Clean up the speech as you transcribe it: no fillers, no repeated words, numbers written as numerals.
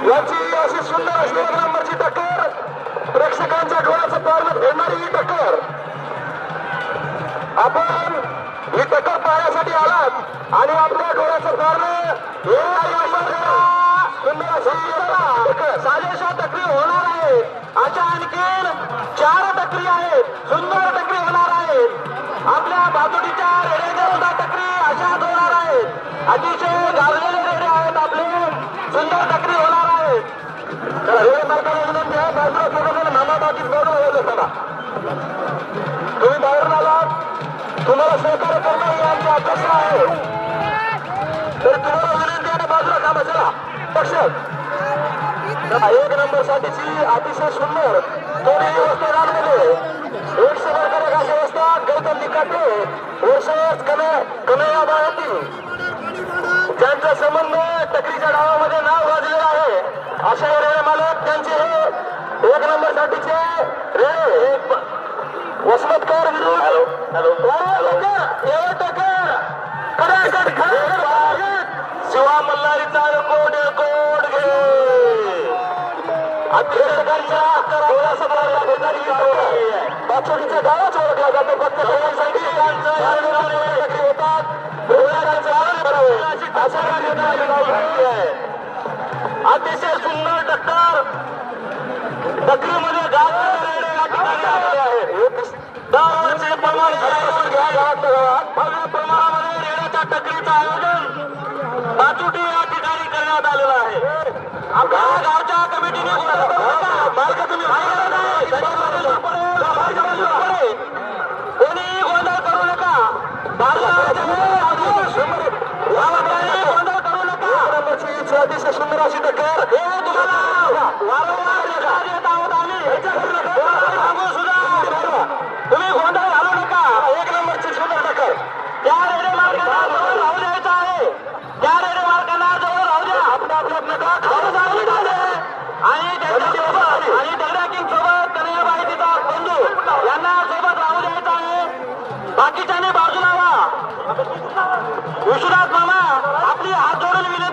याची अशी सुंदर अशी एक नंबरची टक्कर, प्रेक्षकांच्या डोळ्याचं पारणं फेडणारी ही टक्कर. आपण ही टक्कर पाहण्यासाठी आलात आणि आपल्या डोळ्याचं पारणं सुंदर अशी साजेशा टक्करी होणार आहे. अशा आणखीन 4 टक्करी आहेत, सुंदर टक्करी होणार आहेत. आपल्या बाजूच्या रेड्याच्या सुद्धा टक्करी अशाच होणार आहेत. अतिशय गाजलेले रेडे आहेत आपले, सुंदर टक्करी होणार आहेत. रेड मार्गाने विनंती आहे, बाजूला थोडं नाना बाकीच बाजूला होईल असताना तुम्ही बाहेरून आलात, तुम्हाला सहकार्य करणं ही आमची अपेक्षा आहे. तर तुम्हाला विनंती आहे बाजूला काम असेल पक्षात 1 नंबर साठीची अतिशय सुंदर दोन्ही व्यवस्था रानमध्ये 100 वर अशी व्यवस्था गौतम निकाटे वर्षात कन्हैया बाळाती ज्यांचा संबंध टकरीच्या डावामध्ये नाव गाजलेलं आहे. अशा रेडे मालक त्यांचे हे 1 नंबर साठीचे रेडे वसमतकर विरुद्ध शिवा मल्हारीचा कोट घे अध्यक्षांच्या पाचोडीच्या गावाच ओळखला जातो. फक्त अतिशय सुंदर टक्कर टक्करीमध्ये गाव या ठिकाणी आलेले आहे. दरवर्षी प्रमाण भव्य प्रमाणामध्ये रेड्याच्या टक्करीचं आयोजन पाचोटी या ठिकाणी करण्यात आलेलं आहे. आपल्या गावच्या कमिटीने कोणी गोंधळ करू नका, गोंधळ करू नका. अतिशय सुंदर अशी टक्कर हे तुम्हाला वारंवार देत आहोत आम्ही. तुम्ही गोंधळ घालू नका. 1 नंबरची सुंदर टक्कर त्या रेडे मार्गाला जवळ राहू द्यायचं आहे. त्या रेडे मार्गाला जवळ राहू द्या. आणि त्यांच्यासोबत आणि दगडा किंग सोबत कन्हैयाबाई तिचा बंधू यांना सोबत राहू द्यायचं आहे. बाकीच्याने बाजूला व्हा. विश्वनाथ मामा आपली हात जोडून विनंती